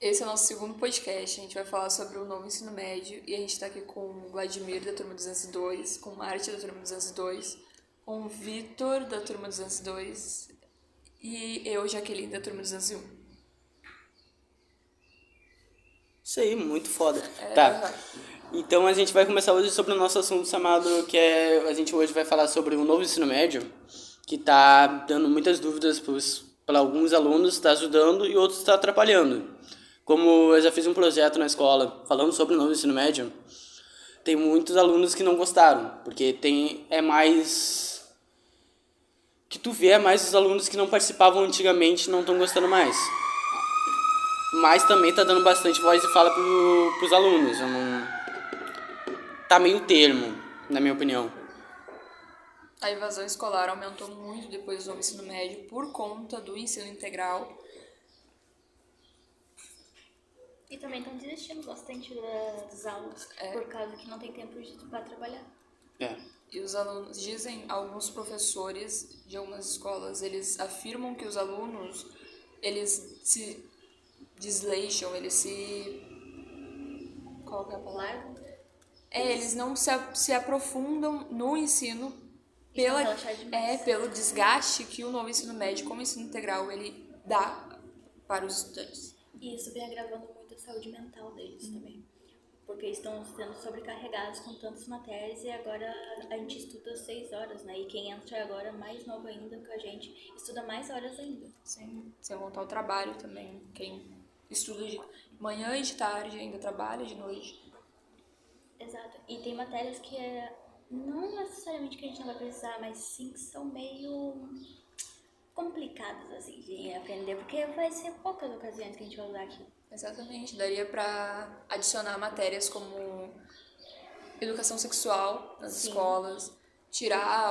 Esse é o nosso segundo podcast. A gente vai falar sobre o novo ensino médio e a gente está aqui com o Vladimir, da turma 202, com o Marte, da turma 202, com o Vitor, da turma 202 e eu, Jaqueline, da turma 201. Isso aí, muito foda. Tá. Então a gente vai começar hoje sobre o nosso assunto chamado, a gente hoje vai falar sobre o novo ensino médio, que tá dando muitas dúvidas para alguns alunos, está ajudando e outros está atrapalhando. Como eu já fiz um projeto na escola falando sobre o novo ensino médio, tem muitos alunos que não gostaram, porque que tu vê mais os alunos que não participavam antigamente não estão gostando mais. Mas também tá dando bastante voz e fala pros alunos. Tá meio termo, na minha opinião. A evasão escolar aumentou muito depois do novo ensino médio por conta do ensino integral. E também estão desistindo bastante das aulas, por causa que não tem tempo para trabalhar. E os alunos, dizem alguns professores de algumas escolas, eles afirmam que os alunos, eles se desleixam, eles se... Qual que é a palavra? Eles não se aprofundam no ensino pelo desgaste que o novo ensino médio, como ensino integral, ele dá para os estudantes. E isso vem agravando muito a saúde mental deles também. Porque estão sendo sobrecarregados com tantas matérias e agora a gente estuda 6 horas, né? E quem entra agora mais novo ainda que a gente estuda mais horas ainda. Sim, sem montar o trabalho também. Quem estuda de manhã e de tarde ainda trabalha de noite. Exato. E tem matérias que não necessariamente que a gente não vai precisar, mas sim que são meio complicadas assim de aprender, porque vai ser poucas ocasiões que a gente vai usar aqui. Exatamente, daria para adicionar matérias como educação sexual nas escolas, tirar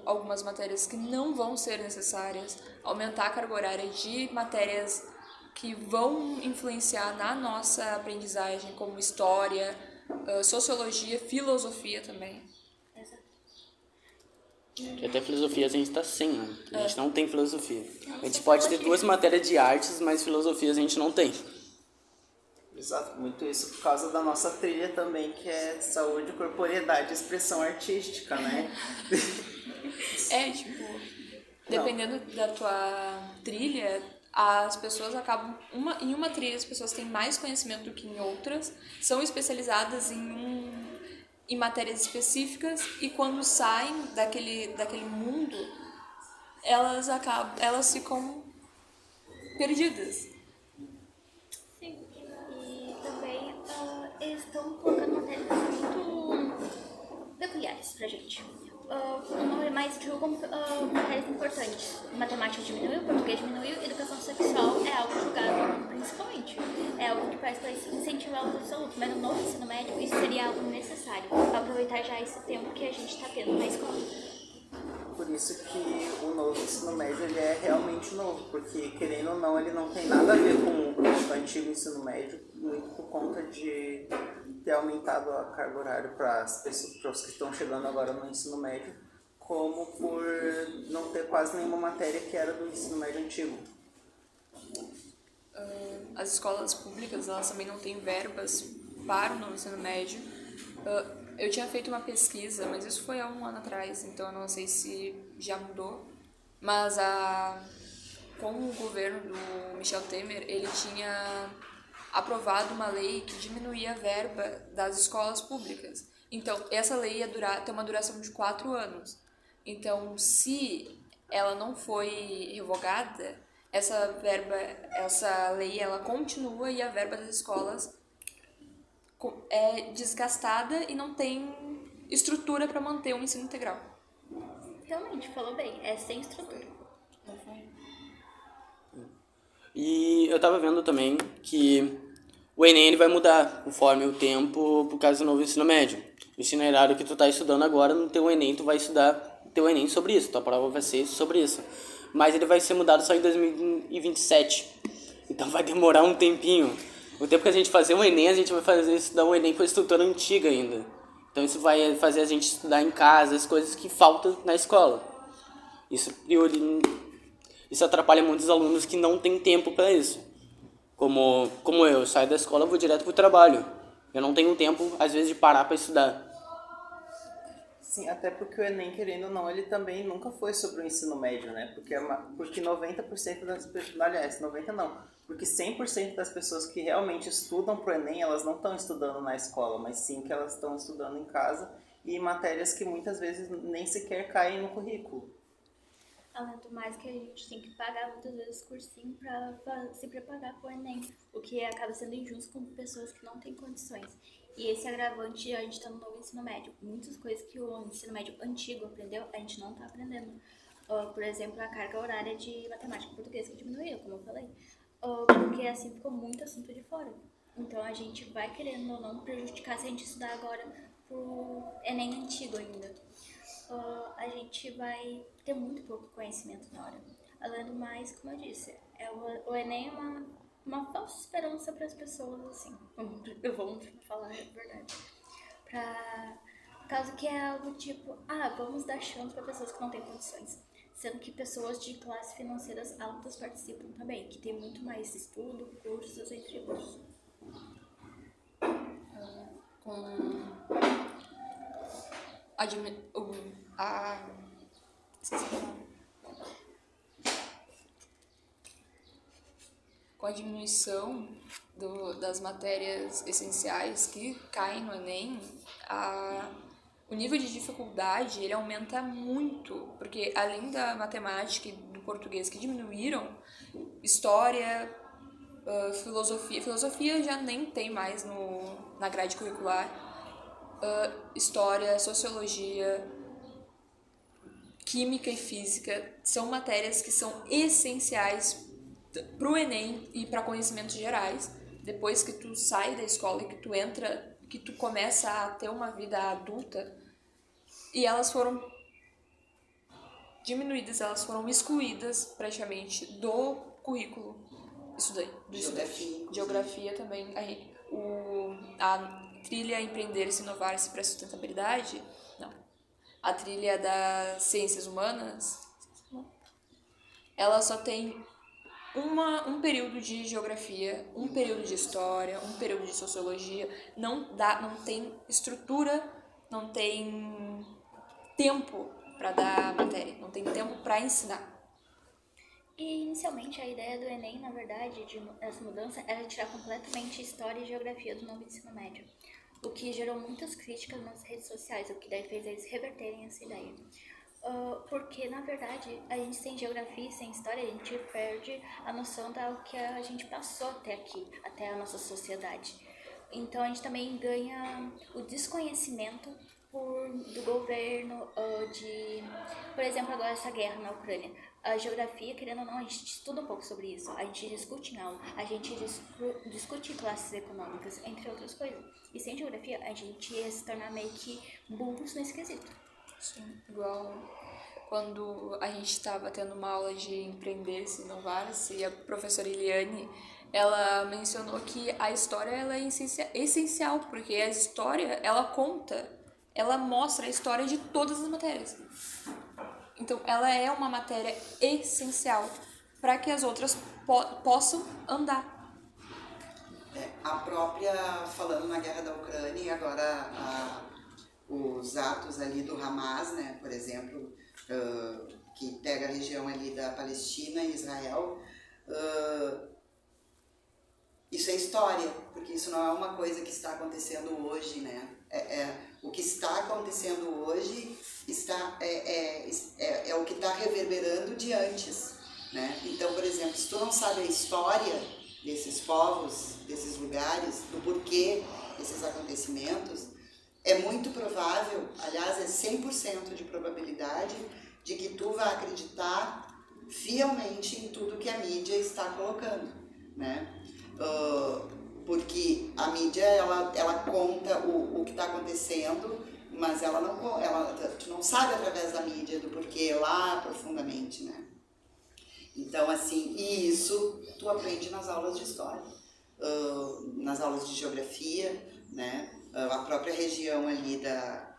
algumas matérias que não vão ser necessárias, aumentar a carga horária de matérias que vão influenciar na nossa aprendizagem, como história, sociologia, filosofia também. Que até filosofia a gente tá sem, né? A gente não tem filosofia. A gente pode ter 2 matérias de artes, mas filosofia a gente não tem. Exato, muito isso por causa da nossa trilha também, que é saúde, corporeidade e expressão artística, né? Dependendo da tua trilha, as pessoas acabam... Em uma trilha as pessoas têm mais conhecimento do que em outras, são especializadas em matérias específicas e quando saem daquele mundo, elas ficam perdidas. Sim, e também eles estão colocando matérias muito peculiares pra gente. Não é mais julgam matérias importantes. Matemática diminuiu, português diminuiu, educação sexual é algo julgado principalmente. É algo que parece que vai incentivar os alunos, mas no novo ensino médio isso seria algo necessário, para aproveitar já esse tempo que a gente está tendo na escola. Por isso que o novo ensino médio ele é realmente novo, porque querendo ou não ele não tem nada a ver com o antigo ensino médio, muito por conta de ter aumentado a carga horária para os que estão chegando agora no ensino médio, como por não ter quase nenhuma matéria que era do ensino médio antigo. As escolas públicas, elas também não têm verbas para o novo ensino médio. Eu tinha feito uma pesquisa, mas isso foi há 1 ano atrás, então eu não sei se já mudou. Mas com o governo do Michel Temer, ele tinha aprovado uma lei que diminuía a verba das escolas públicas. Então, essa lei ia ter uma duração de 4 anos. Então, se ela não foi revogada, essa lei ela continua e a verba das escolas é desgastada e não tem estrutura para manter um ensino integral. Realmente, falou bem, é sem estrutura. E eu tava vendo também que o Enem ele vai mudar conforme o tempo por causa do novo ensino médio. O itinerário que tu tá estudando agora, no teu Enem tu vai estudar teu Enem sobre isso, tua prova vai ser sobre isso. Mas ele vai ser mudado só em 2027. Então vai demorar um tempinho. O tempo que a gente fazer o Enem, a gente vai estudar um Enem com a estrutura antiga ainda. Então isso vai fazer a gente estudar em casa as coisas que faltam na escola. Isso atrapalha muitos alunos que não têm tempo para isso. Como eu saio da escola, eu vou direto pro trabalho. Eu não tenho tempo, às vezes, de parar para estudar. Sim, até porque o Enem, querendo ou não, ele também nunca foi sobre o ensino médio, né? Porque 90% das pessoas, aliás, 90 não, porque 100% das pessoas que realmente estudam pro Enem, elas não estão estudando na escola, mas sim que elas estão estudando em casa e matérias que muitas vezes nem sequer caem no currículo. Além do mais que a gente tem que pagar muitas vezes cursinho pra se preparar pro Enem, o que acaba sendo injusto com pessoas que não têm condições. E esse agravante, a gente tá no novo ensino médio. Muitas coisas que o ensino médio antigo aprendeu, a gente não tá aprendendo. Por exemplo, a carga horária de matemática e português que diminuiu, como eu falei. Porque assim ficou muito assunto de fora. Então a gente vai, querendo ou não, prejudicar se a gente estudar agora pro Enem antigo ainda. A gente vai ter muito pouco conhecimento na hora. Além do mais, como eu disse, o Enem é uma falsa esperança para as pessoas, assim. Vamos falar a verdade. Por causa que é algo tipo, vamos dar chance para pessoas que não têm condições. Sendo que pessoas de classes financeiras altas participam também, que tem muito mais estudo, cursos, entre outros. Com a diminuição das matérias essenciais que caem no Enem, o nível de dificuldade ele aumenta muito, porque além da matemática e do português que diminuíram, história, filosofia já nem tem mais na grade curricular, história, sociologia, química e física são matérias que são essenciais para o Enem e para conhecimentos gerais. Depois que tu sai da escola e que tu entra, que tu começa a ter uma vida adulta, e elas foram diminuídas, elas foram excluídas praticamente do currículo do estudante. Geografia também. A trilha Empreender-se e Inovar-se para a Sustentabilidade, não. A trilha das Ciências Humanas, ela só tem um período de geografia, um período de história, um período de sociologia. Não tem estrutura, não tem tempo para dar matéria, não tem tempo para ensinar. E inicialmente a ideia do Enem, na verdade, essa mudança, era tirar completamente história e geografia do novo ensino médio, o que gerou muitas críticas nas redes sociais, o que daí fez eles reverterem essa ideia. Porque, na verdade, a gente sem geografia e sem história, a gente perde a noção do que a gente passou até aqui, até a nossa sociedade. Então, a gente também ganha o desconhecimento do governo, por exemplo, agora essa guerra na Ucrânia. A geografia, querendo ou não, a gente estuda um pouco sobre isso, a gente discute em aula, a gente discute classes econômicas, entre outras coisas. E sem geografia, a gente ia se tornar meio que burros nesse quesito. Sim, igual quando a gente estava tendo uma aula de Empreender-se e Inovar-se, e a professora Eliane, ela mencionou que a história ela é essencial, porque a história, ela mostra a história de todas as matérias. Então, ela é uma matéria essencial para que as outras possam andar. A própria, falando na guerra da Ucrânia, e agora os atos ali do Hamas, né, por exemplo, que pega a região ali da Palestina e Israel, isso é história, porque isso não é uma coisa que está acontecendo hoje, né? O que está acontecendo hoje é o que está reverberando de antes, né? Então, por exemplo, se tu não sabe a história desses povos, desses lugares, do porquê desses acontecimentos, é muito provável, aliás, é 100% de probabilidade de que tu vá acreditar fielmente em tudo que a mídia está colocando, né? Porque a mídia, ela conta o que está acontecendo, mas tu não sabe através da mídia do porquê lá profundamente, né? Então, assim, e isso tu aprende nas aulas de história, nas aulas de geografia, né? A própria região ali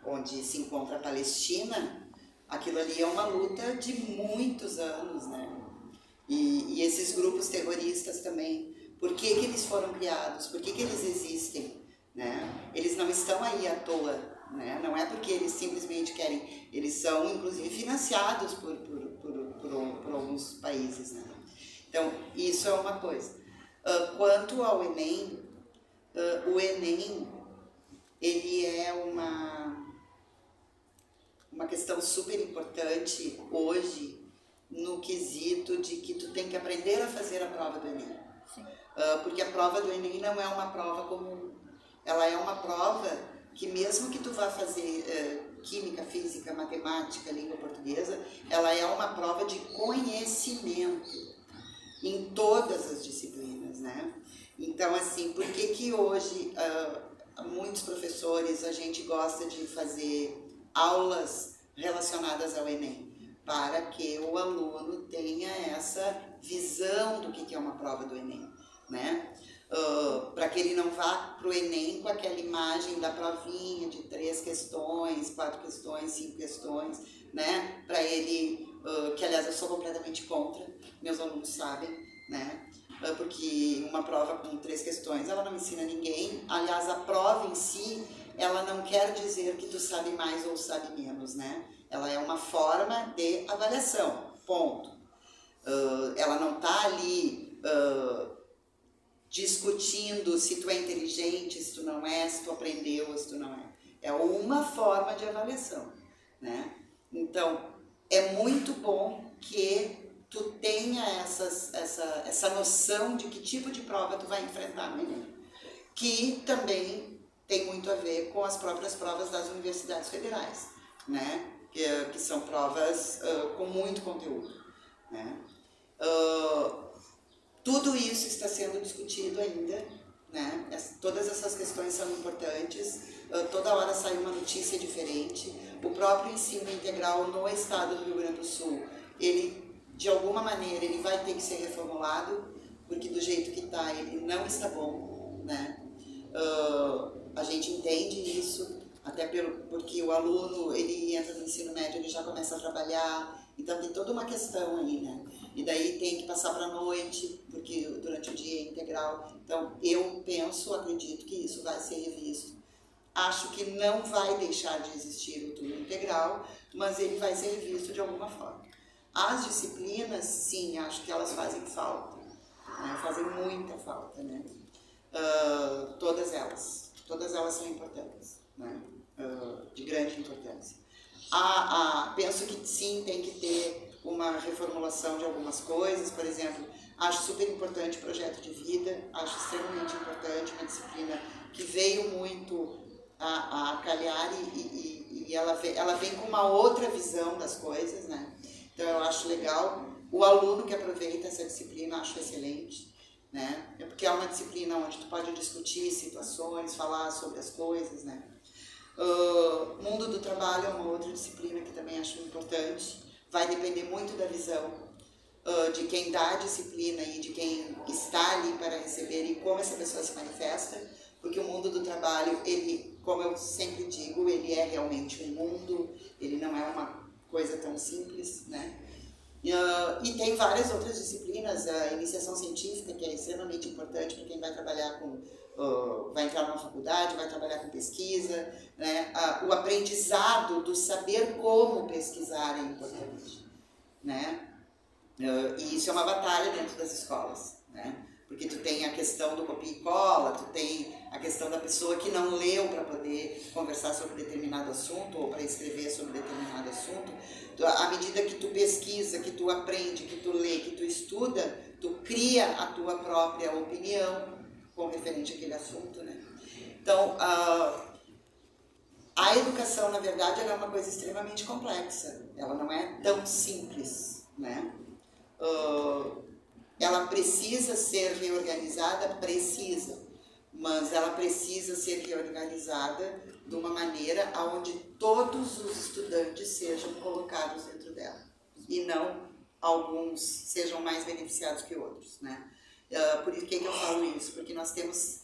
onde se encontra a Palestina, aquilo ali é uma luta de muitos anos, né? E esses grupos terroristas também por que eles foram criados, por que eles existem, né? Eles não estão aí à toa, né? Não é porque eles simplesmente querem, eles são inclusive financiados por alguns países, né? Então, isso é uma coisa. Quanto ao Enem, o Enem, ele é uma questão super importante hoje no quesito de que tu tem que aprender a fazer a prova do Enem. Porque a prova do Enem não é uma prova comum. Ela é uma prova que mesmo que tu vá fazer química, física, matemática, língua portuguesa, ela é uma prova de conhecimento em todas as disciplinas, né? Então, assim, por que hoje muitos professores, a gente gosta de fazer aulas relacionadas ao Enem? Para que o aluno tenha essa visão do que é uma prova do Enem, né? Para que ele não vá para o Enem com aquela imagem da provinha de 3 questões, 4 questões, 5 questões, né? Para ele, que aliás eu sou completamente contra, meus alunos sabem, né? Porque uma prova com 3 questões, ela não ensina ninguém. Aliás, a prova em si, ela não quer dizer que tu sabe mais ou sabe menos, né? Ela é uma forma de avaliação, ponto. Ela não está ali discutindo se tu é inteligente, se tu não é, se tu aprendeu, se tu não é. É uma forma de avaliação, né? Então, é muito bom que tu tenha essa noção de que tipo de prova tu vai enfrentar no Enem, que também tem muito a ver com as próprias provas das universidades federais, né? Que são provas com muito conteúdo, né? Tudo isso está sendo discutido ainda, né? Todas essas questões são importantes, toda hora sai uma notícia diferente. O próprio ensino integral no estado do Rio Grande do Sul, ele, de alguma maneira, ele vai ter que ser reformulado, porque do jeito que está, ele não está bom, né? A gente entende isso, até porque o aluno, ele entra no ensino médio, ele já começa a trabalhar, então tem toda uma questão aí, né? E daí tem que passar para a noite, porque durante o dia é integral. Então, eu acredito que isso vai ser revisto. Acho que não vai deixar de existir o turno integral, mas ele vai ser revisto de alguma forma. As disciplinas, sim, acho que elas fazem falta, né? Fazem muita falta, né? Todas elas são importantes, né? De grande importância. Penso que sim, tem que ter uma reformulação de algumas coisas. Por exemplo, acho super importante o projeto de vida, acho extremamente importante, uma disciplina que veio muito a calhar e ela vem com uma outra visão das coisas, né? Então eu acho legal. O aluno que aproveita essa disciplina, acho excelente, né? Porque é uma disciplina onde tu pode discutir situações, falar sobre as coisas, né? Mundo do trabalho é uma outra disciplina que também acho importante. Vai depender muito da visão de quem dá a disciplina e de quem está ali para receber e como essa pessoa se manifesta, porque o mundo do trabalho, ele, como eu sempre digo, ele é realmente um mundo, ele não é uma coisa tão simples, né? E tem várias outras disciplinas, a iniciação científica, que é extremamente importante para quem vai trabalhar vai entrar numa faculdade, vai trabalhar com pesquisa, né? O aprendizado do saber como pesquisar é importante, né? E isso é uma batalha dentro das escolas, né? Porque tu tem a questão do copia e cola, tu tem a questão da pessoa que não leu para poder conversar sobre determinado assunto ou para escrever sobre determinado assunto. À medida que tu pesquisa, que tu aprende, que tu lê, que tu estuda, tu cria a tua própria opinião com referente àquele assunto, né? Então, a educação, na verdade, ela é uma coisa extremamente complexa. Ela não é tão simples, né? Ela precisa ser reorganizada, mas ela precisa ser reorganizada de uma maneira onde todos os estudantes sejam colocados dentro dela e não alguns sejam mais beneficiados que outros, né? Por que eu falo isso? Porque nós temos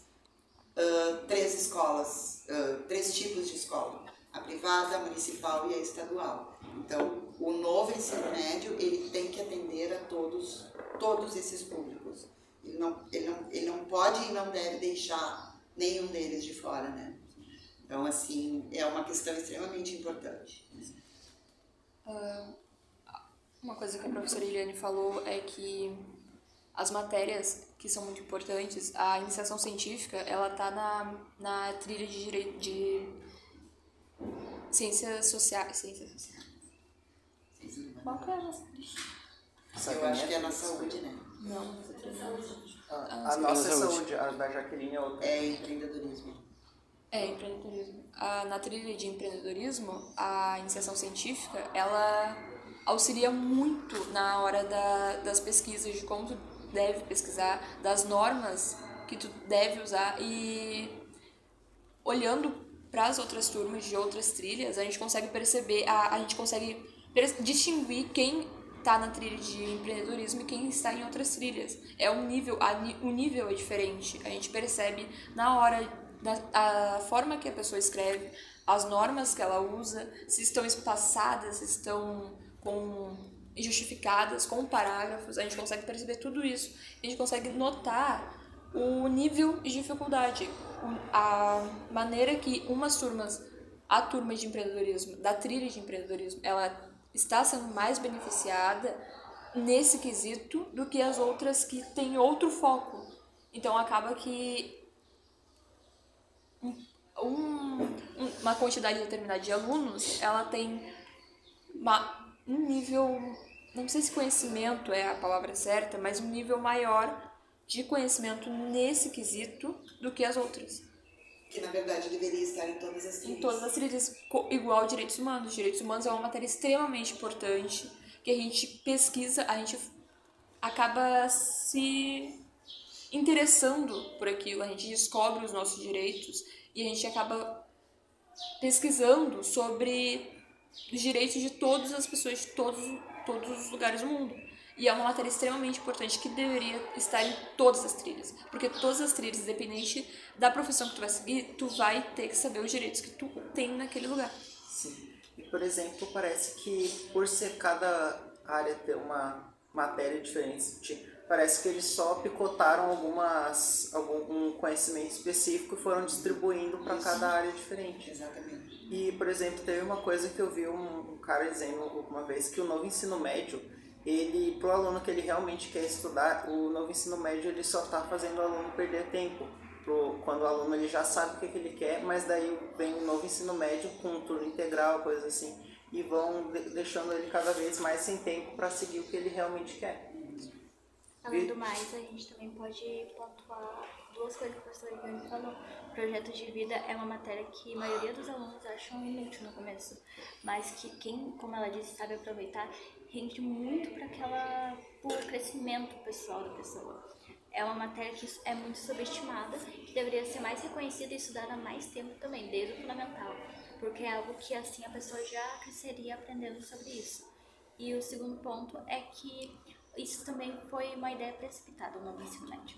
3 escolas, 3 tipos de escola: a privada, a municipal e a estadual. Então, o novo ensino médio, ele tem que atender a todos esses públicos, Ele não pode e não deve deixar nenhum deles de fora, né? Então, assim, é uma questão extremamente importante. Uma coisa que a professora Eliane falou é que as matérias que são muito importantes, a iniciação científica, ela tá na trilha de ciências sociais. Qual que é a nossa trilha? Eu acho que é na saúde, né? Não, nossa trilha. A nossa é saúde, a da Jaqueline é outra. É empreendedorismo. É, empreendedorismo. Na trilha de empreendedorismo, a iniciação científica, ela auxilia muito na hora das pesquisas, de como tu deve pesquisar, das normas que tu deve usar, e olhando para as outras turmas de outras trilhas, a gente consegue perceber, a gente consegue distinguir quem está na trilha de empreendedorismo e quem está em outras trilhas. É um nível, o nível é diferente. A gente percebe na hora a forma que a pessoa escreve, as normas que ela usa, se estão espaçadas, se estão justificadas, com parágrafos, a gente consegue perceber tudo isso. A gente consegue notar o nível de dificuldade, a maneira que a turma de empreendedorismo, da trilha de empreendedorismo, ela está sendo mais beneficiada nesse quesito do que as outras que têm outro foco. Então acaba que uma quantidade determinada de alunos, ela tem um nível, não sei se conhecimento é a palavra certa, mas um nível maior de conhecimento nesse quesito do que as outras. Que, na verdade, deveria estar em todas as trilhas. Em todas as trilhas, igual direitos humanos. Direitos humanos é uma matéria extremamente importante, que a gente pesquisa, a gente acaba se interessando por aquilo, a gente descobre os nossos direitos e a gente acaba pesquisando sobre os direitos de todas as pessoas de todos os lugares do mundo. E é uma matéria extremamente importante que deveria estar em todas as trilhas. Porque todas as trilhas, independente da profissão que tu vai seguir, tu vai ter que saber os direitos que tu tem naquele lugar. Sim. E, por exemplo, parece que por ser cada área ter uma matéria diferente, parece que eles só picotaram algum conhecimento específico e foram distribuindo para cada área diferente. Exatamente. E, por exemplo, teve uma coisa que eu vi um cara dizendo uma vez, que o novo ensino médio, ele, pro aluno que ele realmente quer estudar, o novo ensino médio ele só está fazendo o aluno perder tempo. Quando o aluno ele já sabe o que ele quer, mas daí vem o novo ensino médio com um turno integral, coisa assim, e vão deixando ele cada vez mais sem tempo para seguir o que ele realmente quer. Além do mais, a gente também pode pontuar duas coisas que o professor Eliane falou. Projeto de vida é uma matéria que a maioria dos alunos acham inútil no começo, mas que quem, como ela disse, sabe aproveitar, rende muito para o crescimento pessoal da pessoa. É uma matéria que é muito subestimada, que deveria ser mais reconhecida e estudada há mais tempo também, desde o fundamental, porque é algo que assim a pessoa já cresceria aprendendo sobre isso. E o segundo ponto é que isso também foi uma ideia precipitada no novo ensino médio,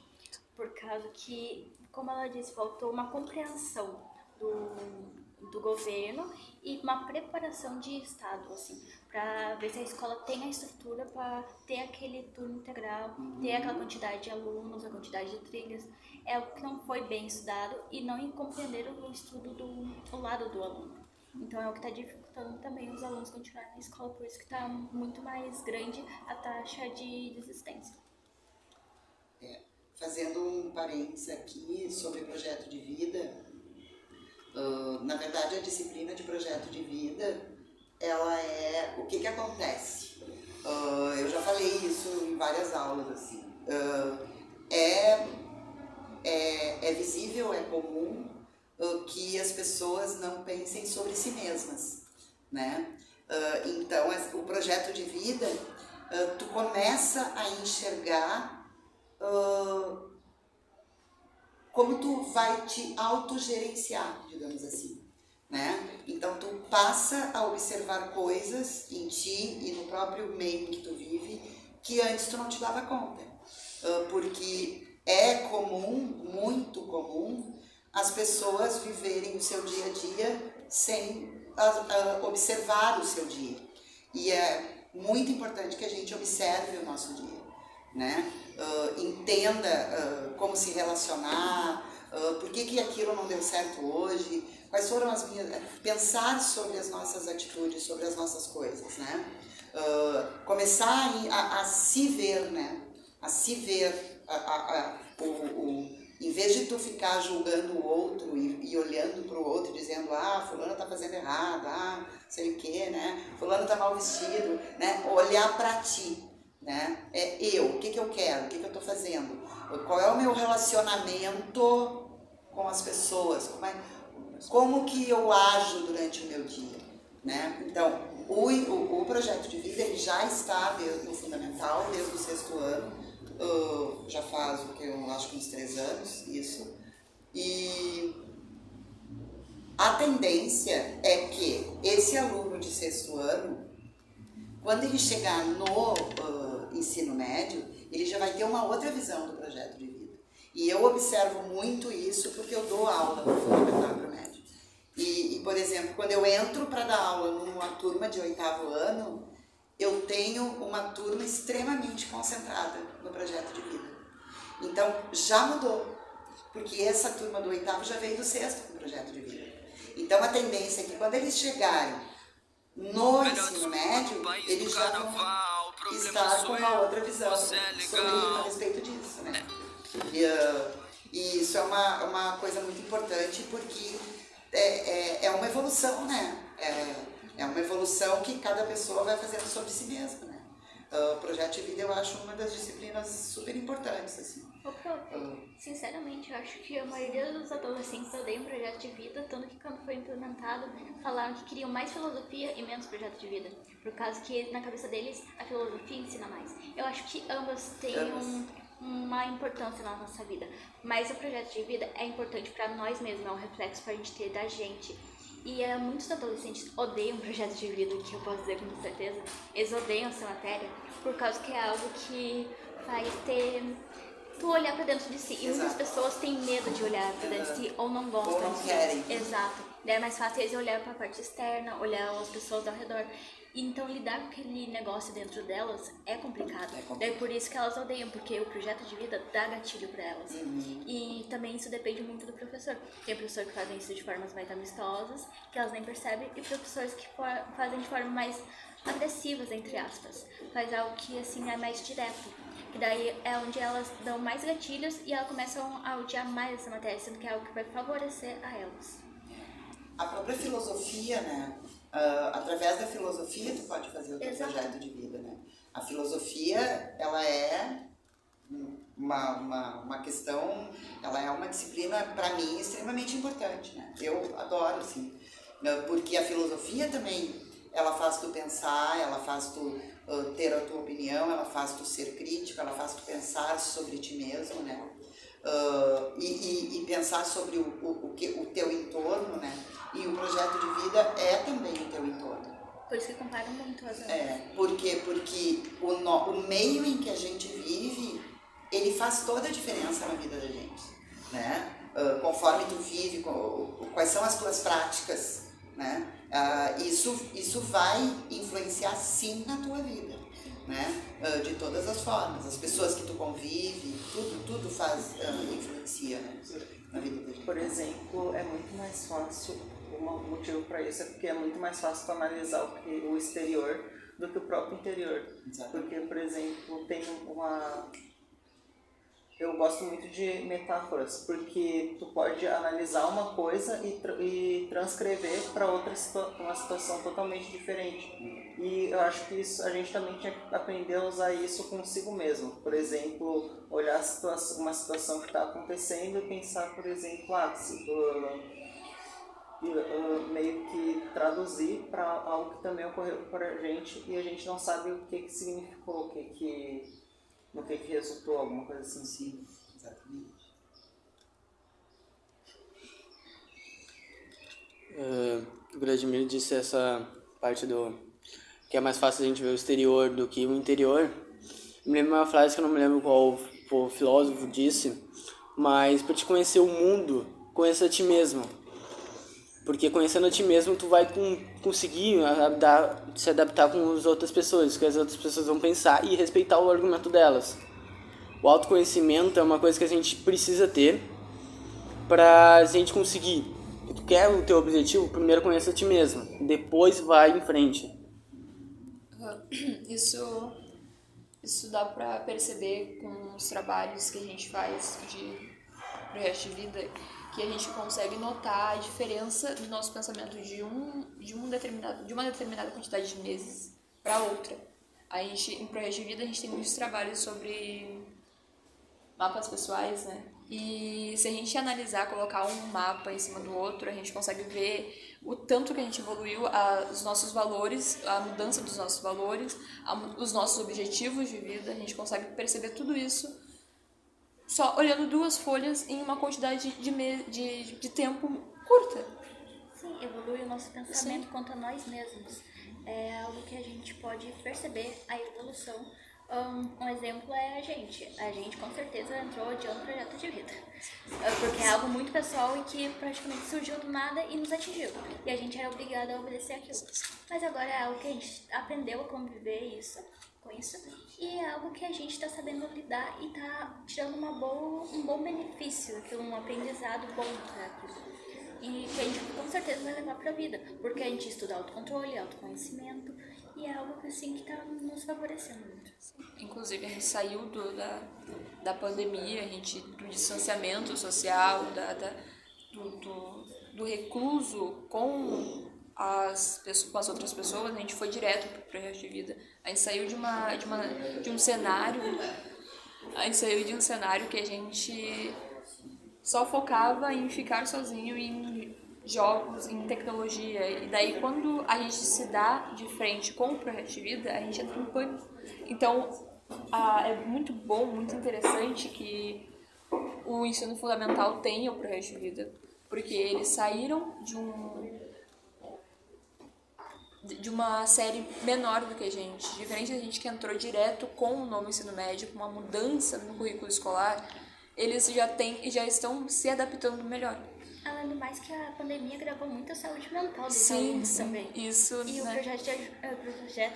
por causa que, como ela disse, faltou uma compreensão do governo e uma preparação de Estado, assim, para ver se a escola tem a estrutura para ter aquele turno integral, ter aquela quantidade de alunos, a quantidade de trilhas. É algo que não foi bem estudado e não compreenderam o estudo do lado do aluno. Então é o que está dificultando também os alunos continuarem na escola, por isso que está muito mais grande a taxa de desistência. Fazendo um parênteses aqui sobre projeto de vida, na verdade a disciplina de projeto de vida, ela é o que acontece. Eu já falei isso em várias aulas, assim. É visível, é comum que as pessoas não pensem sobre si mesmas, né? Então, o projeto de vida, tu começa a enxergar como tu vai te autogerenciar, digamos assim, né? Então, tu passa a observar coisas em ti e no próprio meio que tu vive que antes tu não te dava conta. Porque é comum, muito comum, as pessoas viverem o seu dia a dia sem observar o seu dia. E é muito importante que a gente observe o nosso dia, né? entenda como se relacionar, por que aquilo não deu certo hoje, quais foram as minhas... Pensar sobre as nossas atitudes, sobre as nossas coisas, né? Começar a se ver, né? A se ver, em vez de tu ficar julgando o outro e olhando para o outro dizendo, fulano tá fazendo errado, sei o que, né? Fulano tá mal vestido, né? Olhar para ti, né? O que eu quero, o que eu tô fazendo, qual é o meu relacionamento com as pessoas, como que eu ajo durante o meu dia, né? Então, o projeto de vida ele já está no fundamental, desde o 6º ano, já faz o que eu acho que uns 3 anos, isso, e a tendência é que esse aluno de 6º ano, quando ele chegar no ensino médio, ele já vai ter uma outra visão do projeto de vida. E eu observo muito isso porque eu dou aula no fundamental para o médio. E, por exemplo, quando eu entro para dar aula numa turma de 8º ano, eu tenho uma turma extremamente concentrada no projeto de vida. Então, já mudou, porque essa turma do 8º já veio do 6º com o projeto de vida. Então, a tendência é que quando eles chegarem no ensino médio, eles já vão estar com uma outra visão a respeito disso, né? E isso é uma coisa muito importante, porque é uma evolução, né? É uma evolução que cada pessoa vai fazendo sobre si mesma, né? O projeto de vida eu acho uma das disciplinas super importantes, assim. Sinceramente, eu acho que a maioria dos adolescentes odeiam projeto de vida, tanto que quando foi implementado, falaram que queriam mais filosofia e menos projeto de vida, por causa que na cabeça deles a filosofia ensina mais. Eu acho que ambas têm uma importância na nossa vida, mas o projeto de vida é importante para nós mesmos, é um reflexo para a gente ter da gente. E muitos adolescentes odeiam projeto de vida, que eu posso dizer com certeza. Eles odeiam essa matéria por causa que é algo que faz tu olhar pra dentro de si. E muitas pessoas têm medo de olhar pra dentro de si ou não gostam. Ou não querem. Exato. Daí é mais fácil eles olhar pra parte externa, olhar as pessoas ao redor. Então, lidar com aquele negócio dentro delas é complicado. Daí por isso que elas odeiam, porque o projeto de vida dá gatilho pra elas. E também isso depende muito do professor. Tem professores que fazem isso de formas mais amistosas, que elas nem percebem, e professores que fazem de forma mais agressivas, entre aspas. Faz algo que, assim, é mais direto. Que daí é onde elas dão mais gatilhos e elas começam a odiar mais essa matéria, sendo que é algo que vai favorecer a elas. A própria filosofia, né? Através da filosofia tu pode fazer o teu projeto de vida, né? A filosofia, ela é uma questão, ela é uma disciplina, para mim, extremamente importante, né? Eu adoro, assim, porque a filosofia também, ela faz tu pensar, ela faz tu ter a tua opinião, ela faz tu ser crítico, ela faz tu pensar sobre ti mesmo, né? E pensar sobre o teu entorno, né? E o projeto de vida é também o teu entorno. Por isso que comparam muito as Porque o meio em que a gente vive, ele faz toda a diferença na vida da gente, né? Conforme tu vive, quais são as tuas práticas, né? Isso vai influenciar sim na tua vida, né? De todas as formas, as pessoas que tu convive, tudo influencia, né? Na vida da gente. Por exemplo, é muito mais fácil, um motivo para isso é porque é muito mais fácil tu analisar o exterior do que o próprio interior. Exatamente. Porque, por exemplo, eu gosto muito de metáforas, porque tu pode analisar uma coisa e transcrever para uma situação totalmente diferente. E eu acho que a gente também tinha que aprender a usar isso consigo mesmo. Por exemplo, olhar uma situação que está acontecendo e pensar, por exemplo, meio que traduzir para algo que também ocorreu para a gente e a gente não sabe o que significou, no que resultou, alguma coisa assim. Sim, exatamente. O Vladimir disse essa parte que é mais fácil a gente ver o exterior do que o interior. Me lembro uma frase que eu não me lembro qual o filósofo disse, mas para te conhecer o mundo, conheça a ti mesmo. Porque conhecendo a ti mesmo, tu vai conseguir se adaptar com as outras pessoas, que as outras pessoas vão pensar e respeitar o argumento delas. O autoconhecimento é uma coisa que a gente precisa ter pra gente conseguir. Se tu quer o teu objetivo, primeiro conheça a ti mesmo, depois vai em frente. Isso dá pra perceber com os trabalhos que a gente faz de projeto de vida, que a gente consegue notar a diferença do nosso pensamento de uma determinada quantidade de meses para outra. Em projeto de vida, a gente tem muitos trabalhos sobre mapas pessoais, né? E se a gente analisar, colocar um mapa em cima do outro, a gente consegue ver o tanto que a gente evoluiu, os nossos valores, a mudança dos nossos valores, os nossos objetivos de vida. A gente consegue perceber tudo isso só olhando 2 folhas em uma quantidade de tempo curta. Sim, evolui o nosso pensamento quanto a nós mesmos. É algo que a gente pode perceber a evolução. Um exemplo é a gente. A gente com certeza entrou odiando o projeto de vida. Porque é algo muito pessoal e que praticamente surgiu do nada e nos atingiu. E a gente era obrigado a obedecer aquilo. Mas agora é algo que a gente aprendeu a conviver com isso. E é algo que a gente está sabendo lidar e está tirando um bom benefício, um aprendizado bom para aquilo. E que a gente com certeza vai levar para a vida. Porque a gente estuda autocontrole, autoconhecimento. E é algo assim que está nos favorecendo muito. Inclusive, a gente saiu da pandemia, do distanciamento social, do recluso com as outras pessoas. A gente foi direto para o projeto de vida. A gente saiu de um cenário que a gente só focava em ficar sozinho em jogos, em tecnologia. E daí, quando a gente se dá de frente com o projeto de vida, a gente entra em pânico. Então, é muito bom, muito interessante que o ensino fundamental tenha o projeto de vida, porque eles saíram de uma série menor do que a gente. Diferente da gente que entrou direto com o novo ensino médio, com uma mudança no currículo escolar, eles já estão se adaptando melhor. Além do mais que a pandemia gravou muito a saúde mental dos Sim, alunos também. Isso, E né? o projeto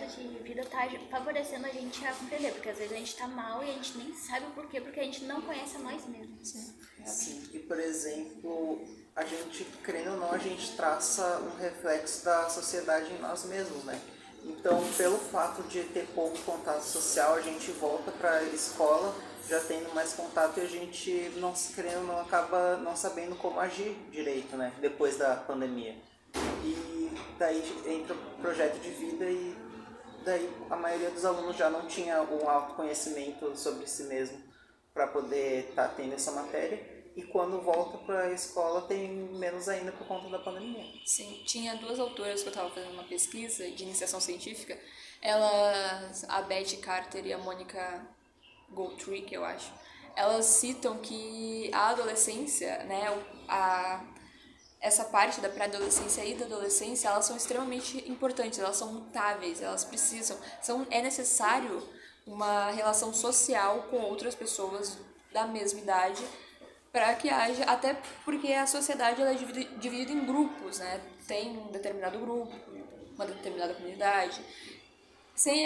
de vida está favorecendo a gente a compreender, porque às vezes a gente está mal e a gente nem sabe o porquê, porque a gente não conhece a nós mesmos. Sim, e por exemplo, a gente, querendo ou não, a gente traça um reflexo da sociedade em nós mesmos, né? Então, pelo fato de ter pouco contato social, a gente volta para a escola já tendo mais contato e a gente, não se querendo, não acaba não sabendo como agir direito, né? Depois da pandemia. E daí entra o projeto de vida e daí a maioria dos alunos já não tinha um autoconhecimento sobre si mesmo para poder estar tendo essa matéria. E quando volta para a escola tem menos ainda por conta da pandemia. Sim, tinha 2 autoras que eu estava fazendo uma pesquisa de iniciação científica. A Betty Carter e a Mônica Goldrick, eu acho. Elas citam que a adolescência, né, essa parte da pré-adolescência e da adolescência, elas são extremamente importantes, elas são mutáveis, elas precisam, é necessário uma relação social com outras pessoas da mesma idade, para que haja, até porque a sociedade ela é dividida em grupos, né? Tem um determinado grupo, uma determinada comunidade. Sem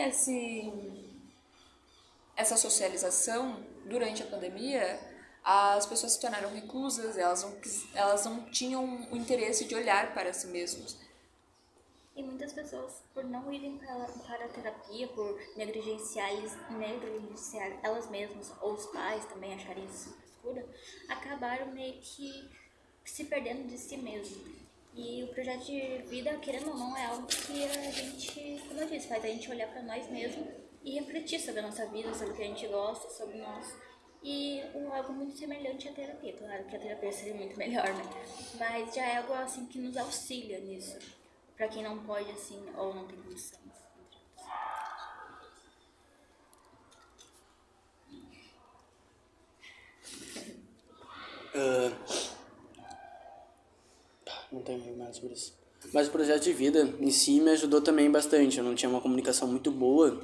essa socialização, durante a pandemia, as pessoas se tornaram reclusas, elas não tinham o interesse de olhar para si mesmos. E muitas pessoas, por não irem para a terapia, por negligenciar elas mesmas, ou os pais também acharem isso frescura, acabaram meio que se perdendo de si mesmo. E o projeto de vida, querendo ou não, é algo que a gente, como eu disse, faz a gente olhar para nós mesmos e refletir sobre a nossa vida, sobre o que a gente gosta, sobre nós. E algo muito semelhante à terapia. Claro que a terapia seria muito melhor, né? Mas já é algo assim que nos auxilia nisso. Pra quem não pode, assim, ou não tem condição. Não tenho mais sobre isso. Mas o projeto de vida em si me ajudou também bastante. Eu não tinha uma comunicação muito boa,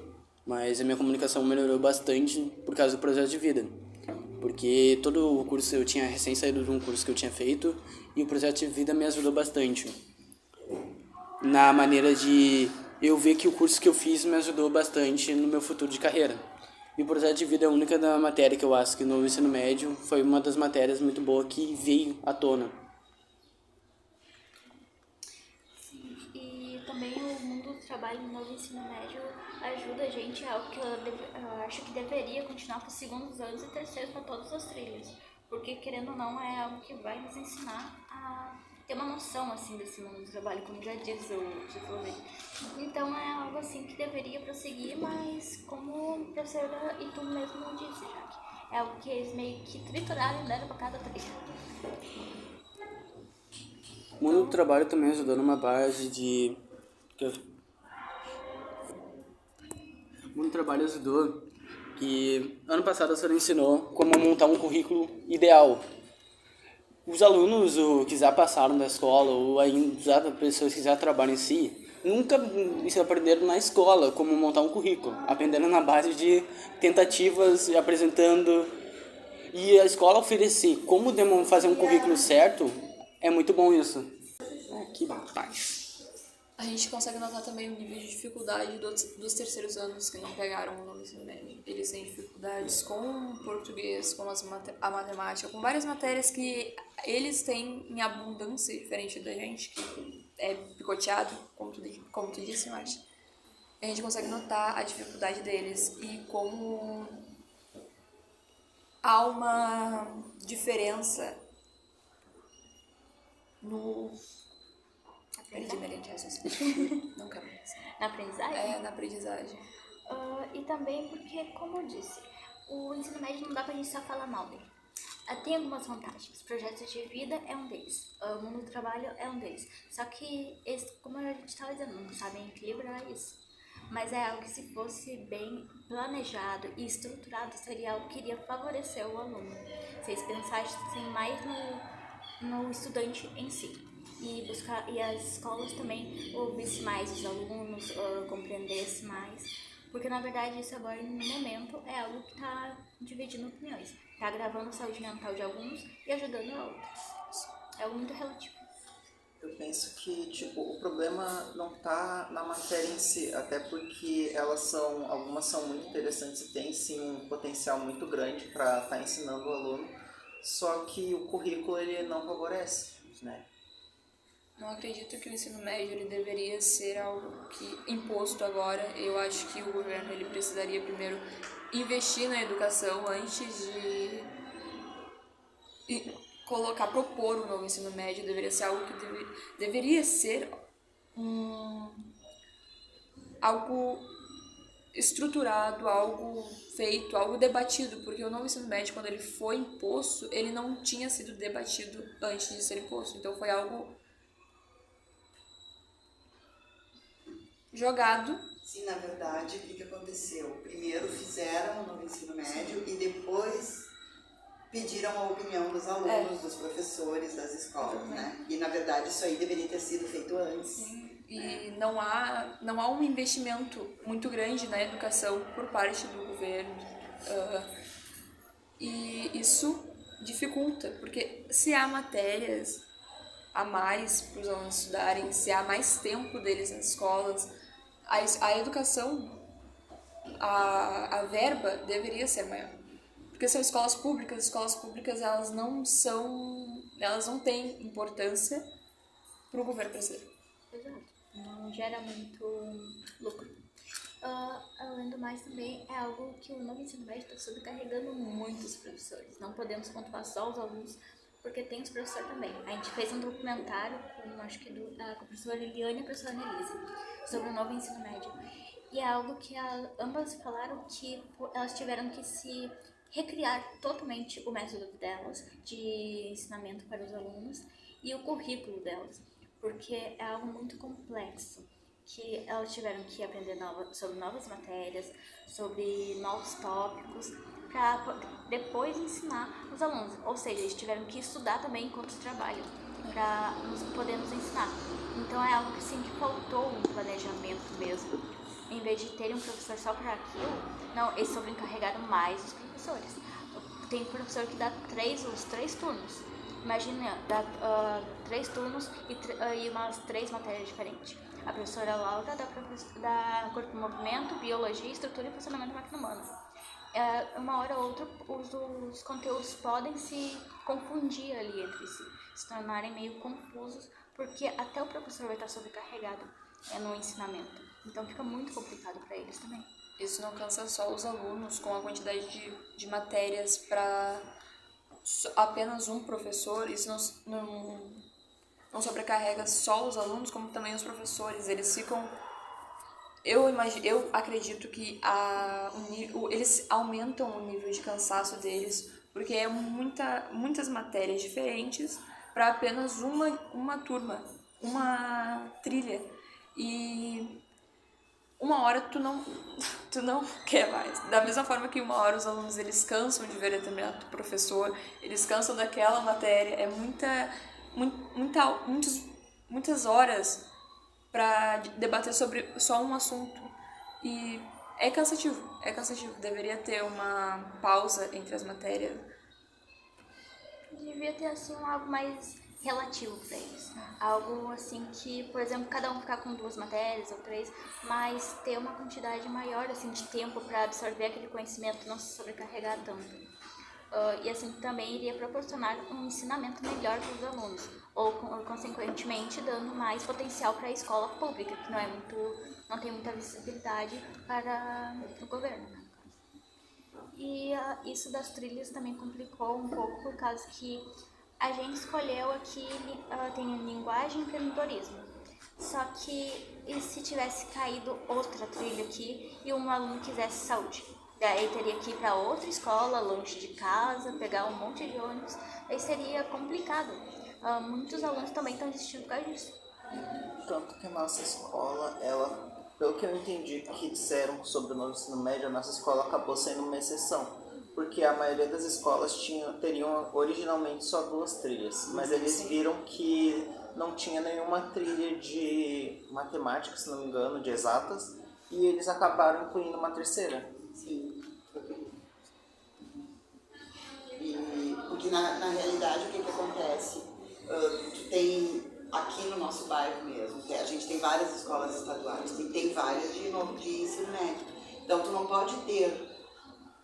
mas a minha comunicação melhorou bastante por causa do projeto de vida. Porque todo o curso, eu tinha recém saído de um curso que eu tinha feito, e o projeto de vida me ajudou bastante. Na maneira de eu ver que o curso que eu fiz me ajudou bastante no meu futuro de carreira. E o projeto de vida é a única da matéria que eu acho que no ensino médio foi uma das matérias muito boas que veio à tona. E também o mundo do trabalho no novo ensino médio ajuda a gente a algo que eu acho que deveria continuar para os segundos anos e terceiros para todas as trilhas. Porque, querendo ou não, é algo que vai nos ensinar a ter uma noção, assim, desse mundo do trabalho, como já diz o título dele. Então, é algo, assim, que deveria prosseguir, mas como a professora e tu mesmo disse, Jaque, é algo que eles meio que trituraram e deram para cada trilha. O mundo do trabalho também ajudou numa base de... O mundo do trabalho ajudou que ano passado a senhora ensinou como montar um currículo ideal. Os alunos que já passaram da escola ou ainda as pessoas que já trabalham em si, nunca se aprenderam na escola como montar um currículo. Aprenderam na base de tentativas, apresentando. E a escola oferecer como fazer um currículo certo, é muito bom isso. Que paz. A gente consegue notar também o nível de dificuldade dos terceiros anos que não pegaram o novo ensino médio. Eles têm dificuldades com o português, com a matemática, com várias matérias que eles têm em abundância, diferente da gente, que é picoteado, como tu disse, Marcia. A gente consegue notar a dificuldade deles e como há uma diferença no... Perdi minha linha de raciocínio. Não quero mais. Na aprendizagem? Na aprendizagem. E também porque, como eu disse, o ensino médio não dá pra gente só falar mal dele. Tem algumas vantagens. Projetos de vida é um deles. O mundo do trabalho é um deles. Só que, como a gente estava dizendo, não sabem equilibrar isso. Mas é algo que, se fosse bem planejado e estruturado, seria algo que iria favorecer o aluno. Se eles pensassem mais no estudante em si. E as escolas também ouvissem mais os alunos, compreendessem mais. Porque, na verdade, isso agora, no momento, é algo que está dividindo opiniões. Está agravando a saúde mental de alguns e ajudando a outros. É algo muito relativo. Eu penso que, o problema não está na matéria em si, até porque algumas são muito interessantes e têm, sim, um potencial muito grande para estar ensinando o aluno, só que o currículo, ele não favorece, né? Não acredito que o ensino médio ele deveria ser algo imposto agora. Eu acho que o governo ele precisaria primeiro investir na educação antes de propor um novo ensino médio. Deveria ser algo que deveria ser algo estruturado, algo feito, algo debatido, porque o novo ensino médio, quando ele foi imposto, ele não tinha sido debatido antes de ser imposto. Então foi algo jogado. Sim, na verdade, o que aconteceu? Primeiro fizeram o novo ensino médio e depois pediram a opinião dos alunos, dos professores, das escolas, né? E, na verdade, isso aí deveria ter sido feito antes. Sim. E não há um investimento muito grande na educação por parte do governo. E isso dificulta, porque se há matérias a mais para os alunos estudarem, se há mais tempo deles nas escolas, a educação, a verba deveria ser maior. Porque são escolas públicas elas não têm importância para o governo brasileiro. Exato. Não gera muito lucro. Além do mais, também é algo que o novo ensino médio está sobrecarregando muitos professores. Não podemos pontuar só os alunos, porque tem os professores também. A gente fez um documentário com a professora Liliane e a professora Annelise sobre o novo ensino médio. E é algo que ambas falaram que elas tiveram que se recriar totalmente o método delas de ensinamento para os alunos e o currículo delas, porque é algo muito complexo, que elas tiveram que aprender sobre novas matérias, sobre novos tópicos, para depois ensinar os alunos. Ou seja, eles tiveram que estudar também enquanto trabalham, para podermos ensinar. Então é algo que sim, que faltou um planejamento mesmo. Em vez de terem um professor só para aquilo, não, eles sobrecarregaram mais os professores. Tem professor que dá os três turnos. Imagina, dá 3 turnos e umas 3 matérias diferentes. A professora Laura dá corpo e movimento, biologia, estrutura e funcionamento da máquina humana. uma hora ou outra os conteúdos podem se confundir ali entre si, se tornarem meio confusos, porque até o professor vai estar sobrecarregado no ensinamento. Então fica muito complicado para eles também. Isso não cansa só os alunos com a quantidade de matérias para apenas um professor. Isso não sobrecarrega só os alunos, como também os professores. Eles ficam... Eu acredito que eles aumentam o nível de cansaço deles, porque é muitas matérias diferentes para apenas uma turma, uma trilha. E uma hora tu não quer mais. Da mesma forma que uma hora os alunos eles cansam de ver determinado professor, eles cansam daquela matéria. É muitas horas para debater sobre só um assunto. E é cansativo. Deveria ter uma pausa entre as matérias. Devia ter, assim, algo mais relativo para eles. Algo, assim, que, por exemplo, cada um ficar com 2 matérias ou 3, mas ter uma quantidade maior, assim, de tempo para absorver aquele conhecimento, não se sobrecarregar tanto. E assim também iria proporcionar um ensinamento melhor para os alunos, ou consequentemente dando mais potencial para a escola pública, que não tem muita visibilidade para o governo, né? E isso das trilhas também complicou um pouco, por causa que a gente escolheu aqui, tem linguagem e empreendedorismo. Só que e se tivesse caído outra trilha aqui e um aluno quisesse saúde? Daí teria que ir para outra escola, longe de casa, pegar um monte de ônibus. Aí seria complicado. Muitos alunos também estão desistindo por causa disso. Tanto que a nossa escola, pelo que eu entendi que disseram sobre o novo ensino médio, a nossa escola acabou sendo uma exceção. Porque a maioria das escolas teriam originalmente só 2 trilhas. Mas eles viram que não tinha nenhuma trilha de matemática, se não me engano, de exatas. E eles acabaram incluindo uma terceira. Sim. Porque na realidade o que acontece? Tu tem aqui no nosso bairro mesmo, a gente tem várias escolas estaduais e tem várias de ensino médio. Então tu não pode ter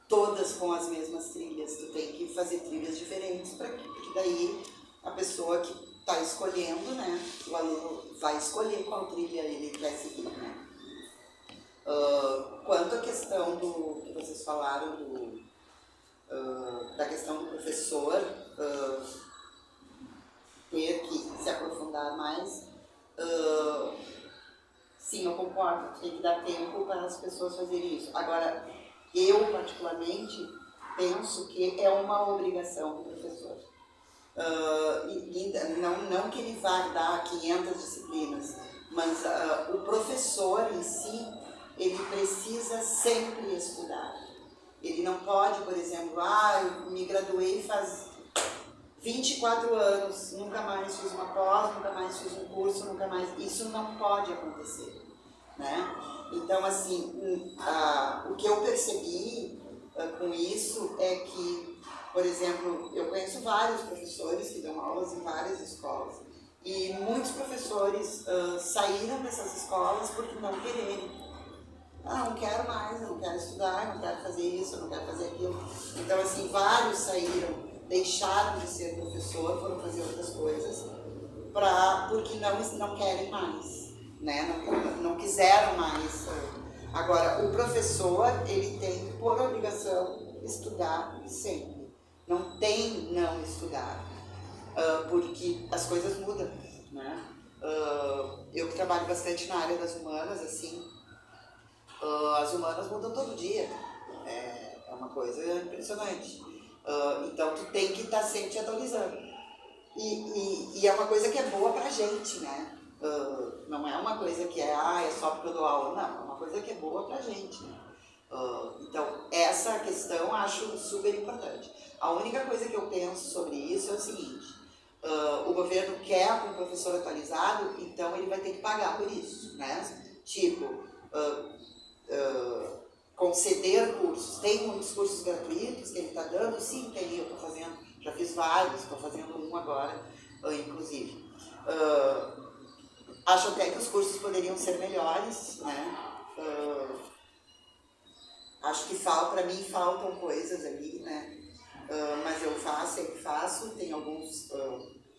todas com as mesmas trilhas, tu tem que fazer trilhas diferentes, porque daí a pessoa que está escolhendo, né, o aluno vai escolher qual trilha ele quer seguir, né? Quanto à questão do que vocês falaram da questão do professor ter que se aprofundar mais, sim, eu concordo, tem que dar tempo para as pessoas fazerem isso. Agora, eu particularmente penso que é uma obrigação do professor. Não que ele vá dar 500 disciplinas, mas o professor em si, ele precisa sempre estudar. Ele não pode, por exemplo, eu me graduei faz 24 anos, nunca mais fiz uma pós, nunca mais fiz um curso, nunca mais... Isso não pode acontecer, né? Então, assim, o que eu percebi com isso é que, por exemplo, eu conheço vários professores que dão aulas em várias escolas e muitos professores saíram dessas escolas porque não quererem. Não quero mais, eu não quero estudar, eu não quero fazer isso, eu não quero fazer aquilo. Então, assim, vários saíram, deixaram de ser professor, foram fazer outras coisas, porque não querem mais, né? Não quiseram mais. Agora, o professor, ele tem, por obrigação, estudar sempre. Não tem não estudar, porque as coisas mudam, né? Eu que trabalho bastante na área das humanas, assim, as humanas mudam todo dia, é uma coisa impressionante. Então tu tem que estar sempre te atualizando e é uma coisa que é boa pra gente, né? Não é uma coisa que é só porque eu dou aula, não, é uma coisa que é boa pra gente, né? Então essa questão eu acho super importante. A única coisa que eu penso sobre isso é o seguinte: o governo quer um professor atualizado, então ele vai ter que pagar por isso, né? Tipo, conceder cursos. Tem muitos cursos gratuitos que ele está dando? Sim, tem, eu estou fazendo, já fiz vários, estou fazendo um agora, inclusive. Acho até que os cursos poderiam ser melhores, né? acho que para mim faltam coisas ali, né? Mas eu sempre faço, tem alguns,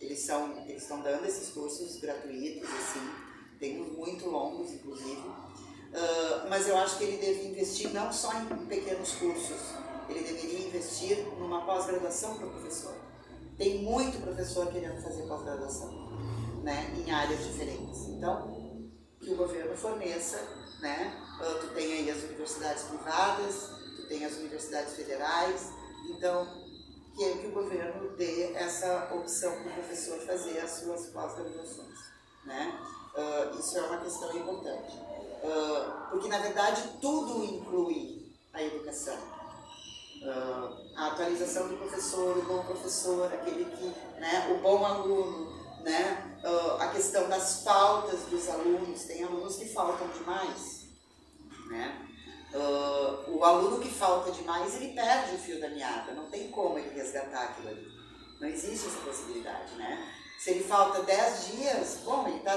eles estão dando esses cursos gratuitos, assim, tem uns muito longos, inclusive, mas eu acho que ele deve investir não só em pequenos cursos, ele deveria investir numa pós-graduação para o professor. Tem muito professor querendo fazer pós-graduação, né, em áreas diferentes. Então, que o governo forneça, né, tu tem aí as universidades privadas, tu tem as universidades federais, então, que o governo dê essa opção para o professor fazer as suas pós-graduações, né? Isso é uma questão importante, porque, na verdade, tudo inclui a educação. A atualização do professor, o bom professor, aquele que, né, o bom aluno, né, a questão das faltas dos alunos, tem alunos que faltam demais, né? O aluno que falta demais, ele perde o fio da meada, não tem como ele resgatar aquilo ali. Não existe essa possibilidade, né? Se ele falta 10 dias, bom, ele está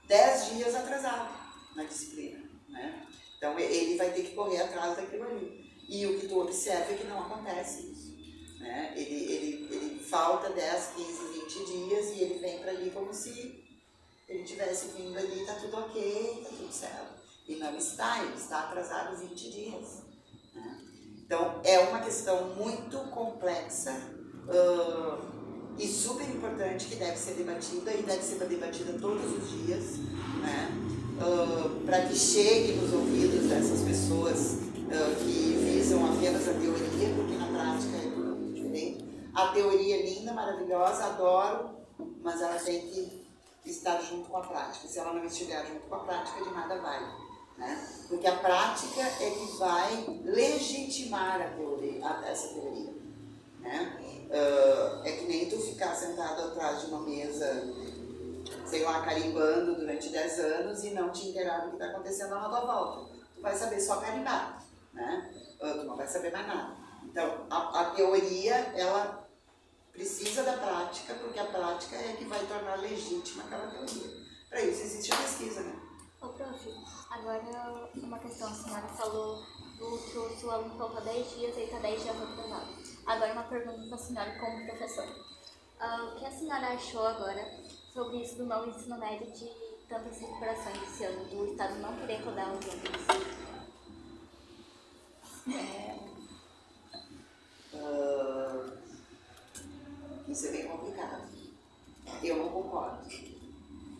10 dias atrasado na disciplina, né? Então ele vai ter que correr atrás daquilo ali. E o que tu observa é que não acontece isso, né? Ele falta 10, 15, 20 dias e ele vem para ali como se ele tivesse vindo ali, está tudo ok, está tudo certo. E não está, ele está atrasado 20 dias. Né? Então, é uma questão muito complexa e super importante que deve ser debatida e deve ser debatida todos os dias, né? Para que chegue nos ouvidos dessas pessoas que visam apenas a teoria, porque na prática é tudo diferente. A teoria é linda, maravilhosa, adoro, mas ela tem que estar junto com a prática. Se ela não estiver junto com a prática, de nada vale. Né? Porque a prática é que vai legitimar essa teoria. Né? É que nem tu ficar sentado atrás de uma mesa, sei lá, carimbando durante 10 anos e não te inteirar do que está acontecendo na tua volta. Tu vai saber só carimbar, né? Tu não vai saber mais nada. Então, a teoria, ela precisa da prática, porque a prática é que vai tornar legítima aquela teoria. Para isso existe a pesquisa, né? Ô, prof, agora uma questão, a senhora falou que o seu aluno falta 10 dias e está 10 dias atrasado. Agora uma pergunta para a senhora como professor. O que a senhora achou agora sobre isso do novo ensino médio de tantas recuperações esse ano, do Estado não querer rodar os alunos? Isso é bem complicado. Eu não concordo.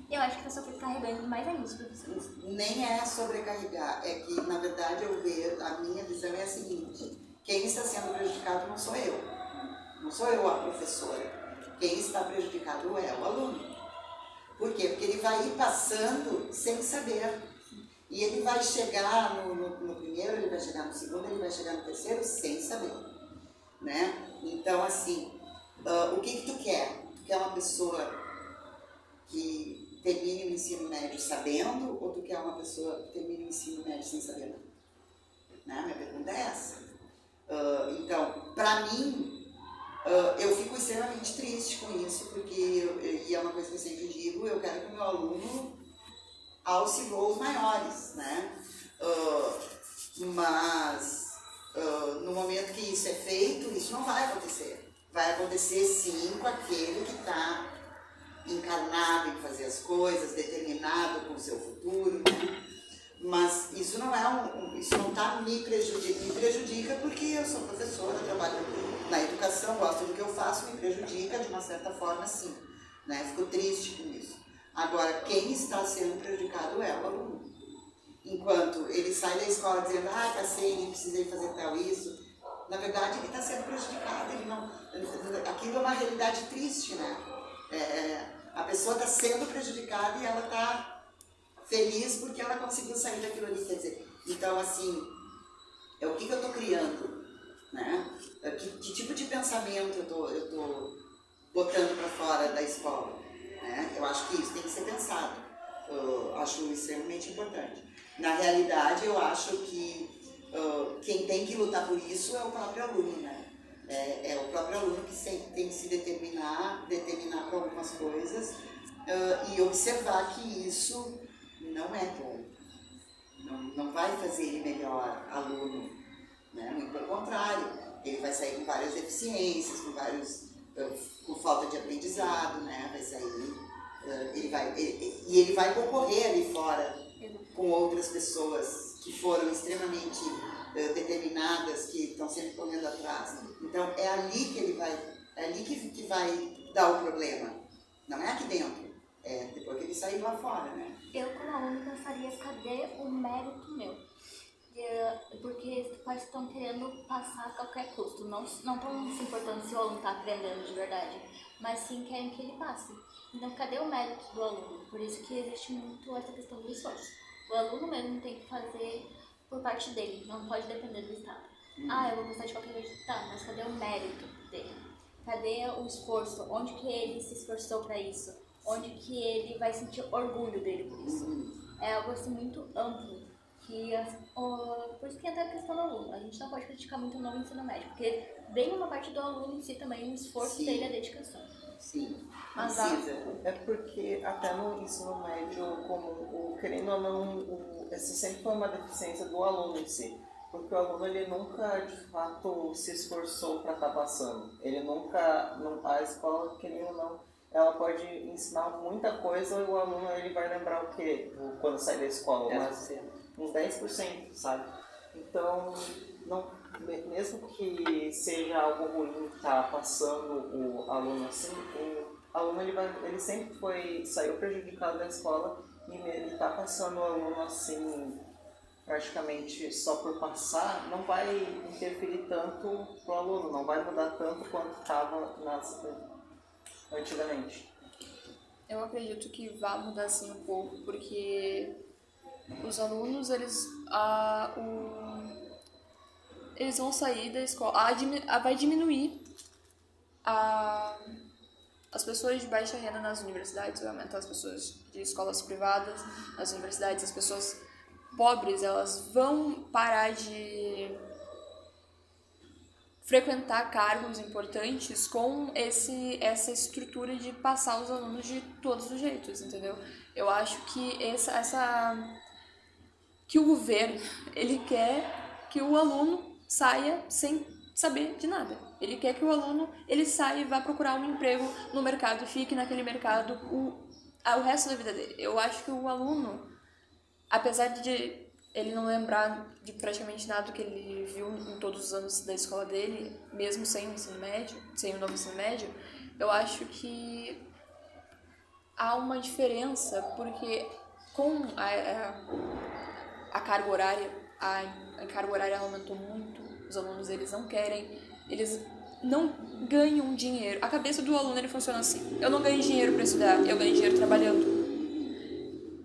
Eu acho que está sobrecarregando mais ainda os professores. Nem é sobrecarregar, é que, na verdade, a minha visão é a seguinte: quem está sendo prejudicado não sou eu. Não sou eu a professora. Quem está prejudicado é o aluno. Por quê? Porque ele vai ir passando sem saber. E ele vai chegar no primeiro, ele vai chegar no segundo, ele vai chegar no terceiro sem saber. Né? Então, assim, o que tu quer? Tu quer uma pessoa que termine o ensino médio sabendo, ou tu quer uma pessoa que termine o ensino médio sem saber nada? Né? Minha pergunta é essa. Então, para mim, eu fico extremamente triste com isso, porque, e é uma coisa que eu sempre digo, eu quero que o meu aluno alce voos maiores, né? Mas, no momento que isso é feito, isso não vai acontecer. Vai acontecer, sim, com aquele que está encarnado em fazer as coisas, determinado com o seu futuro, né? Mas isso não isso não tá me prejudica porque eu sou professora, trabalho na educação, gosto do que eu faço, me prejudica de uma certa forma, sim, né? Fico triste com isso. Agora, quem está sendo prejudicado é o aluno. Enquanto ele sai da escola dizendo, passei, nem precisei fazer tal isso, na verdade ele está sendo prejudicado, aquilo é uma realidade triste, né? A pessoa está sendo prejudicada e ela está feliz porque ela conseguiu sair daquilo ali, quer dizer. Então, assim, o que eu estou criando, né? Que tipo de pensamento eu tô botando para fora da escola, né? Eu acho que isso tem que ser pensado, eu acho extremamente importante. Na realidade, eu acho que quem tem que lutar por isso é o próprio aluno, né? É o próprio aluno que tem que se determinar para algumas coisas e observar que isso não é bom. Não vai fazer ele melhor aluno, né? Muito pelo contrário, ele vai sair com várias deficiências, com falta de aprendizado, né? Vai sair, ele vai concorrer ali fora com outras pessoas que foram extremamente determinadas, que estão sempre correndo atrás. Então é ali que vai dar o problema. Não é aqui dentro, é depois que ele sair lá fora, né? Eu, como aluna, pensaria, cadê o mérito meu? Porque os pais estão querendo passar a qualquer custo. Não estão se importando se o aluno está aprendendo de verdade, mas sim querem que ele passe. Então, cadê o mérito do aluno? Por isso que existe muito essa questão do esforço. O aluno mesmo tem que fazer por parte dele, não pode depender do Estado. Eu vou passar de qualquer jeito, tá, mas cadê o mérito dele? Cadê o esforço? Onde que ele se esforçou para isso? Onde que ele vai sentir orgulho dele por isso? É algo assim muito amplo. Por isso que entra a questão do aluno. A gente não pode criticar muito o novo ensino médio, porque vem uma parte do aluno em si também, o esforço dele e a dedicação. Sim, Mas precisa. É porque até no ensino médio comum, querendo ou não, essa sempre foi uma deficiência do aluno em si. Porque o aluno, ele nunca, de fato, se esforçou para estar passando. A escola, querendo ou não, ela pode ensinar muita coisa e o aluno, ele vai lembrar o quê? Quando sair da escola, uns 10%, sabe? Então, mesmo que seja algo ruim estar passando o aluno assim, o aluno, ele sempre saiu prejudicado da escola e ele está passando o aluno assim, praticamente só por passar, não vai interferir tanto pro aluno, não vai mudar tanto quanto estava antigamente. Eu acredito que vai mudar sim um pouco, porque os alunos, eles vão sair da escola, vai diminuir as pessoas de baixa renda nas universidades, vai aumentar as pessoas de escolas privadas nas universidades, as pessoas pobres, elas vão parar de frequentar cargos importantes com essa estrutura de passar os alunos de todos os jeitos, entendeu? Eu acho que que o governo, ele quer que o aluno saia sem saber de nada. Ele quer que o aluno, ele saia e vá procurar um emprego no mercado e fique naquele mercado o resto da vida dele. Eu acho que o aluno, apesar de ele não lembrar de praticamente nada que ele viu em todos os anos da escola dele, mesmo sem o ensino médio, sem o novo ensino médio, eu acho que há uma diferença, porque com a carga horária, a carga horária aumentou muito, os alunos, eles não ganham dinheiro. A cabeça do aluno, ele funciona assim: eu não ganho dinheiro para estudar, eu ganho dinheiro trabalhando.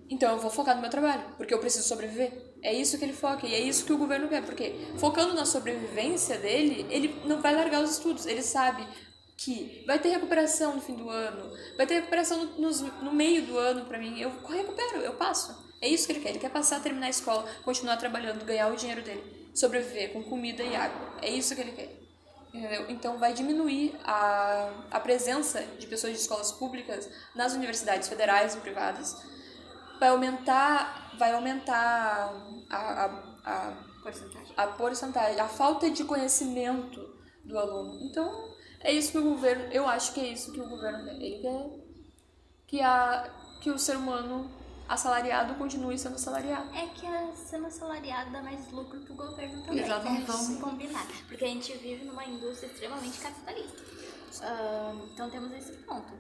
Então eu vou focar no meu trabalho, porque eu preciso sobreviver. É isso que ele foca, e é isso que o governo quer, porque focando na sobrevivência dele, ele não vai largar os estudos. Ele sabe que vai ter recuperação no fim do ano, vai ter recuperação no meio do ano pra mim. Eu recupero, eu passo. É isso que ele quer. Ele quer passar, terminar a escola, continuar trabalhando, ganhar o dinheiro dele, sobreviver com comida e água. É isso que ele quer. Entendeu? Então vai diminuir a presença de pessoas de escolas públicas nas universidades federais e privadas. Vai aumentar a porcentagem, a falta de conhecimento do aluno. Então, é isso que o governo, eu acho que é isso que o governo quer. Ele quer que o ser humano assalariado continue sendo assalariado. É que sendo assalariado dá mais lucro pro governo também. Exatamente. Vamos combinar. Porque a gente vive numa indústria extremamente capitalista. Então temos esse ponto.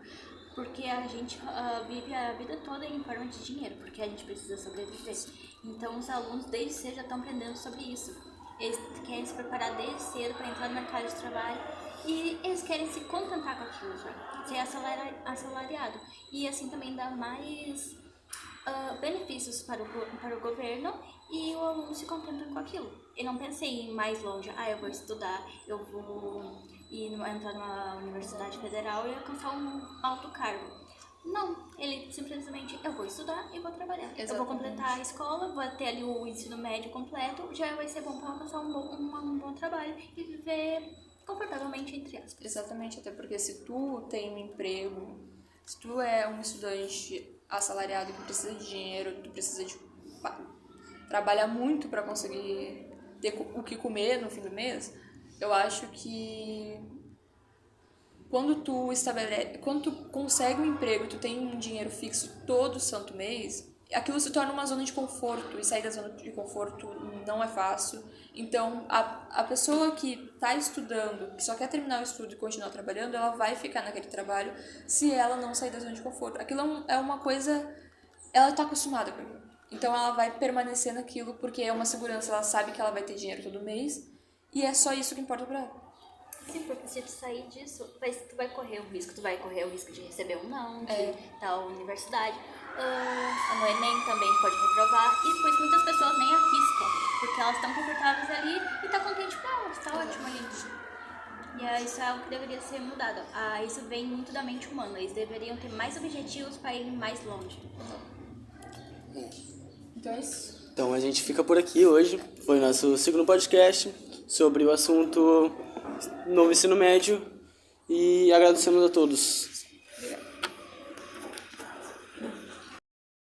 Porque a gente vive a vida toda em forma de dinheiro, porque a gente precisa sobreviver. Então os alunos desde cedo já estão aprendendo sobre isso. Eles querem se preparar desde cedo para entrar no mercado de trabalho e eles querem se contentar com aquilo já, ser assalariado. E assim também dá mais benefícios para o governo e o aluno se contenta com aquilo. Eu não pensei em ir mais longe, eu vou estudar, eu vou entrar numa universidade federal e alcançar um alto cargo. Não, ele simplesmente, eu vou estudar e vou trabalhar. Exatamente. Eu vou completar a escola, vou ter ali o ensino médio completo, já vai ser bom para alcançar um bom trabalho e viver confortavelmente, entre aspas. Exatamente, até porque se tu tem um emprego, se tu é um estudante assalariado que precisa de dinheiro, tu precisa de trabalhar muito para conseguir ter o que comer no fim do mês, eu acho que quando tu consegue um emprego, tu tem um dinheiro fixo todo santo mês, aquilo se torna uma zona de conforto, e sair da zona de conforto não é fácil. Então, a pessoa que está estudando, que só quer terminar o estudo e continuar trabalhando, ela vai ficar naquele trabalho se ela não sair da zona de conforto. Aquilo é uma coisa... Ela está acostumada com aquilo. Então, ela vai permanecer naquilo porque é uma segurança. Ela sabe que ela vai ter dinheiro todo mês e é só isso que importa pra ela. Sim, porque se tu sair disso, tu vai correr o risco. Tu vai correr o risco de receber um não, de tal universidade. No Enem também pode reprovar. E depois muitas pessoas nem arriscam, porque elas estão confortáveis ali e tá contente com elas, tá ótimo ali. E isso é algo que deveria ser mudado. Isso vem muito da mente humana. Eles deveriam ter mais objetivos para ir mais longe. Então é isso. Então a gente fica por aqui hoje. Foi o nosso segundo podcast sobre o assunto novo ensino médio. E agradecemos a todos.